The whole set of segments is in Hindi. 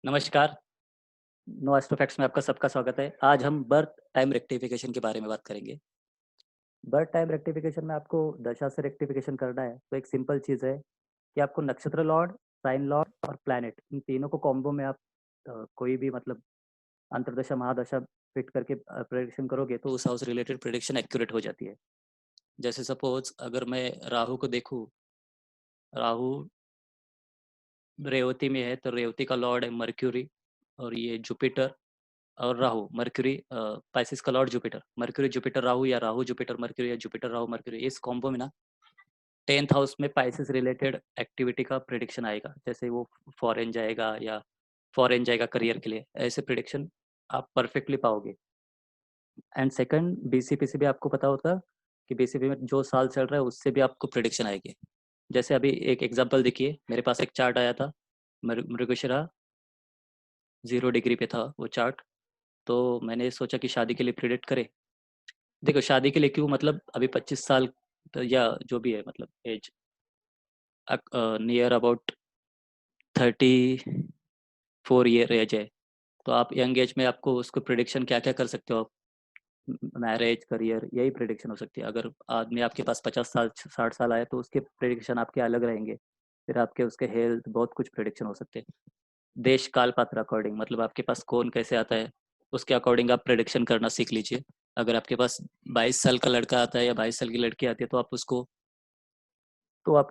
नमस्कार, नो एस्ट्रोफैक्ट्स में आपका सबका स्वागत है। आज हम बर्थ टाइम रेक्टिफिकेशन के बारे में बात करेंगे। बर्थ टाइम रेक्टिफिकेशन में आपको दशा से रेक्टिफिकेशन करना है, तो एक सिंपल चीज़ है कि आपको नक्षत्र लॉर्ड, साइन लॉर्ड और प्लैनेट इन तीनों को कॉम्बो में आप कोई भी मतलब अंतर्दशा, महादशा फिट करके प्रेडिक्शन करोगे तो उस हाउस रिलेटेड प्रेडिक्शन एक्यूरेट हो जाती है। जैसे सपोज़ अगर मैं राहु को देखूँ, राहु रेवती में है तो रेवती का लॉर्ड है मर्क्यूरी और ये जुपिटर और राहु मर्क्यूरी पाइसेस का lord Jupiter mercury Jupiter Rahu या राहु जुपिटर मर्क्यूरी या जुपिटर राहु मर्क्यूरी इस कॉम्बो में ना 10th हाउस में पाइसेस रिलेटेड एक्टिविटी का प्रिडिक्शन आएगा। जैसे वो फॉरेन जाएगा या फॉरेन जाएगा करियर के लिए, ऐसे प्रिडिक्शन आप परफेक्टली पाओगे। एंड सेकंड बीसीपी से भी आपको पता होता कि बीसीपी में जो साल चल रहा है उससे भी आपको प्रिडिक्शन आएगी। जैसे अभी एक एग्जांपल देखिए, मेरे पास एक चार्ट आया था, मृगशिरा 0 डिग्री पे था वो चार्ट। तो मैंने सोचा कि शादी के लिए प्रिडिक्ट करे। देखो शादी के लिए क्यों, मतलब अभी 25 साल या जो भी है मतलब age near about 34 year age है। तो आप यंग एज में आपको उसको प्रिडिक्शन क्या क्या कर सकते हो आप, मैरिज करियर यही प्रिडिक्शन हो सकती है। अगर आदमी आपके पास 50 साल 60 साल आए तो उसके प्रिडिक्शन आपके अलग रहेंगे। फिर आपके उसके हेल्थ बहुत कुछ प्रिडिक्शन हो सकते हैं। देश काल पात्र अकॉर्डिंग, मतलब आपके पास कौन कैसे आता है उसके अकॉर्डिंग आप प्रिडिक्शन करना सीख लीजिए। अगर आपके पास 22 साल का लड़का आता है या 22 साल की लड़की आती है तो आप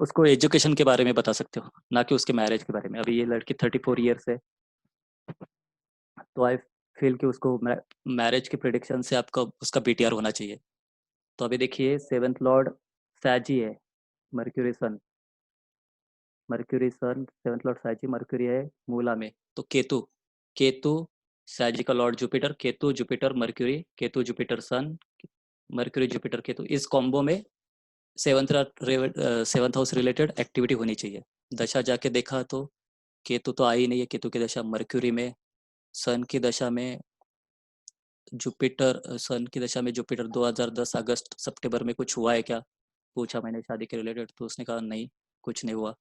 उसको एजुकेशन के बारे में बता सकते हो, ना कि उसके मैरिज के बारे में। अभी ये लड़की 34 ईयर्स है तो आई फील कि उसको मैरिज की प्रिडिक्शन से आपका उसका बीटीआर होना चाहिए। तो अभी देखिए 7th लॉर्ड सैजी है, Mercury Sun, Mercury Sun 7th lord सैजी मर्क्यूरी है मूला में। तो केतु, केतु सैजी का lord Jupiter, Ketu Jupiter Mercury, Ketu Jupiter Sun, Mercury Jupiter Ketu, इस कॉम्बो में सेवंथ हाउस रिलेटेड एक्टिविटी होनी चाहिए। दशा जाके देखा तो केतु तो आई नहीं है, केतु की दशा मर्क्यूरी में, सन की दशा में जुपिटर, सन की दशा में जुपिटर 2010 अगस्त सितंबर में कुछ हुआ है क्या पूछा मैंने शादी के रिलेटेड, तो उसने कहा नहीं कुछ नहीं हुआ।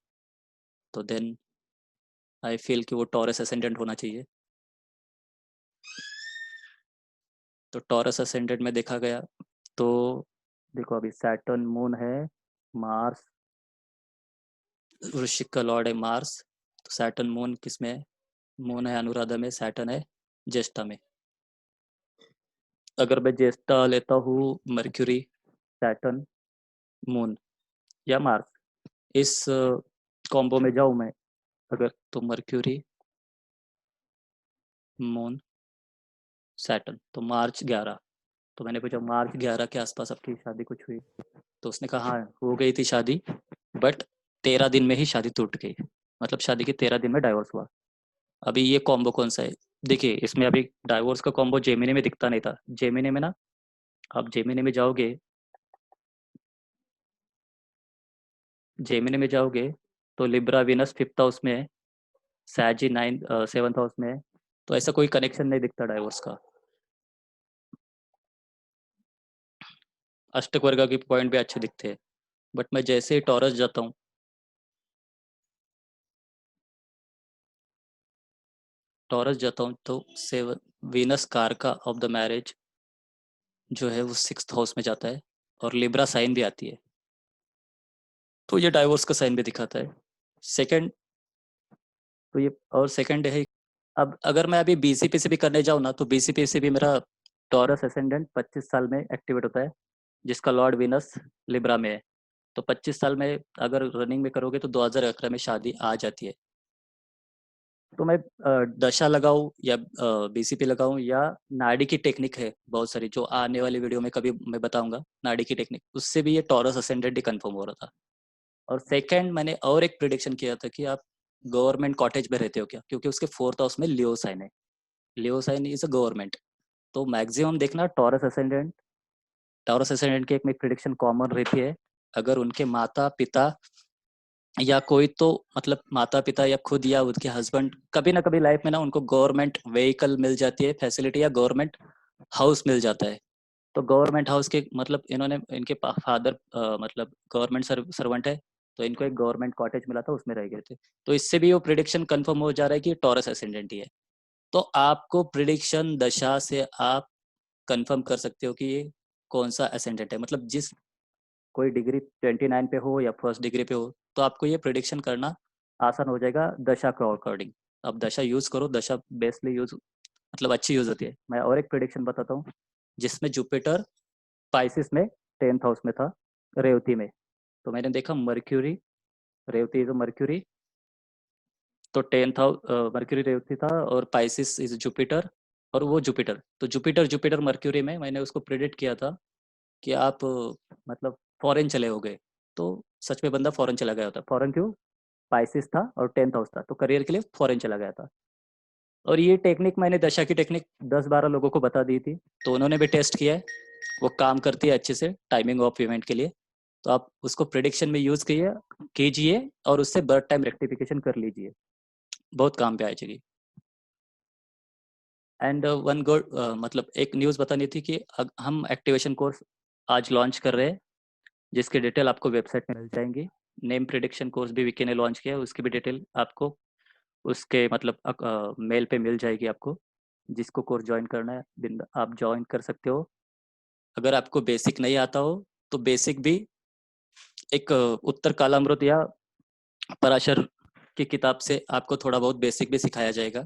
तो देन आई फील कि वो टॉरस असेंडेंट होना चाहिए। तो टॉरस असेंडेंट में देखा गया तो देखो अभी सैटर्न मून है, मार्स वृश्चिक का लॉर्ड है मार्स। तो सैटर्न मून किस में है, मून है अनुराधा में, सैटर्न है ज्येष्ठा में। अगर मैं ज्येष्ठा लेता हूँ मर्क्यूरी सैटर्न मून या मार्स, इस कॉम्बो में जाऊँ मैं अगर, तो मर्क्यूरी मून सैटर्न तो मार्च 11। तो मैंने पूछा मार्च 11 के आसपास आपकी शादी कुछ हुई, तो उसने कहा हाँ हो गई थी शादी, बट 13 दिन में ही शादी टूट गई, मतलब शादी के 13 दिन में डाइवोर्स हुआ। अभी ये कॉम्बो कौन सा है, देखिए इसमें अभी डाइवोर्स का कॉम्बो जेमिनी में दिखता नहीं था। जेमिनी में ना, आप जेमिनी में जाओगे, जेमिनी में जाओगे तो लिब्रा विनस 5th हाउस में है, सैजी 7th हाउस में है। तो ऐसा कोई कनेक्शन नहीं दिखता डाइवोर्स का। अष्टक वर्ग के पॉइंट भी अच्छे दिखते हैं, बट मैं जैसे ही टॉरस जाता हूँ, टॉरस जाता हूँ तो सेवन वीनस कारका ऑफ द मैरिज जो है वो 6th हाउस में जाता है और लिब्रा साइन भी आती है, तो ये डाइवोर्स का साइन भी दिखाता है। सेकंड, तो ये और सेकंड है। अब अगर मैं अभी बीसीपी से भी करने जाऊँ ना, तो बीसीपी से भी मेरा टॉरस असेंडेंट 25 साल में एक्टिवेट होता है, जिसका लॉर्ड विनस लिब्रा में है। तो 25 साल में अगर रनिंग में करोगे तो 2011 में शादी आ जाती है। तो मैं दशा लगाऊं या बीसीपी लगाऊं या नाड़ी की टेक्निक है बहुत सारी, जो आने वाली वीडियो में कभी मैं बताऊंगा नाड़ी की टेक्निक, उससे भी ये टॉरस असेंडेंट ही कंफर्म हो रहा था। और सेकंड मैंने और एक प्रिडिक्शन किया था कि आप गवर्नमेंट कॉटेज में रहते हो क्या, क्योंकि उसके 4th हाउस में लियो साइन है, लियो साइन इज अ गवर्नमेंट। तो मैक्सिमम देखना टॉरस असेंडेंट की एक में प्रिडिक्शन कॉमन रहती है। अगर उनके माता पिता या कोई तो मतलब माता पिता या खुद या उनके हस्बैंड कभी ना कभी लाइफ में ना उनको गवर्नमेंट व्हीकल मिल जाती है फैसिलिटी, या गवर्नमेंट हाउस मिल जाता है। तो गवर्नमेंट हाउस के मतलब इन्होंने इनके फादर मतलब गवर्नमेंट सर्वेंट है, तो इनको एक गवर्नमेंट कॉटेज मिला था, उसमें रह गए थे। तो इससे भी वो प्रिडिक्शन कंफर्म हो जा रहा है कि टॉरस एसेंडेंट ही है। तो आपको प्रिडिक्शन दशा से आप कंफर्म कर सकते हो कि ये कौन सा एसेंडेंट है। मतलब जिस कोई डिग्री 29 पे हो या फर्स्ट डिग्री पे हो, तो आपको ये प्रिडिक्शन करना आसान हो जाएगा दशा के अकॉर्डिंग। अब दशा यूज करो, दशा बेसली यूज मतलब अच्छी यूज होती है। मैं और एक प्रिडिक्शन बताता हूँ, जिसमें जुपिटर पाइसिस में 10th हाउस में था, रेवती में। तो मैंने देखा मर्क्यूरी, रेवती इज मर्क्यूरी, तो 10th हाउस मर्क्यूरी रेवती था, और पाइसिस इज जुपिटर, और वो जुपिटर, तो जुपिटर जुपिटर मर्क्यूरी में मैंने उसको प्रिडिक्ट किया था कि आप मतलब फॉरेन चले हो गए। तो सच में बंदा फॉरेन चला गया होता। फॉरेन क्यों? पाइसिस था और 10th हाउस था, तो करियर के लिए फॉरेन चला गया था। और ये टेक्निक मैंने दशा की टेक्निक 10-12 लोगों को बता दी थी, तो उन्होंने भी टेस्ट किया है, वो काम करती है अच्छे से टाइमिंग ऑफ इवेंट के लिए। तो आप उसको प्रिडिक्शन में यूज कीजिए और उससे बर्थ टाइम रेक्टिफिकेशन कर लीजिए, बहुत काम पे आ जाएगी। एंड वन गुड मतलब एक न्यूज़ बतानी थी कि हम एक्टिवेशन कोर्स आज लॉन्च कर रहे हैं, जिसकी डिटेल आपको वेबसाइट में मिल जाएंगी। नेम प्रिडिक्शन कोर्स भी विकी ने लॉन्च किया है, उसकी भी डिटेल आपको उसके मतलब मेल पे मिल जाएगी आपको। जिसको कोर्स ज्वाइन करना है आप ज्वाइन कर सकते हो। अगर आपको बेसिक नहीं आता हो तो बेसिक भी एक उत्तर कालामृत या पराशर की किताब से आपको थोड़ा बहुत बेसिक भी सिखाया जाएगा।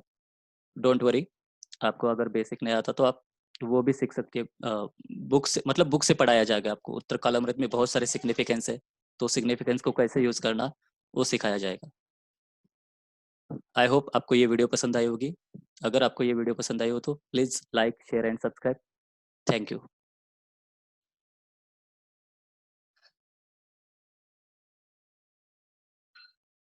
डोंट वरी, आपको अगर बेसिक नहीं आता तो आप वो भी सीख सकते हो। बुक से मतलब बुक से पढ़ाया जाएगा आपको। उत्तर कालामृत में बहुत सारे सिग्निफिकेंस है, तो सिग्निफिकेंस को कैसे यूज करना वो सिखाया जाएगा। आई होप आपको ये वीडियो पसंद आई होगी। अगर आपको ये वीडियो पसंद आई हो तो please like share and subscribe. Thank you.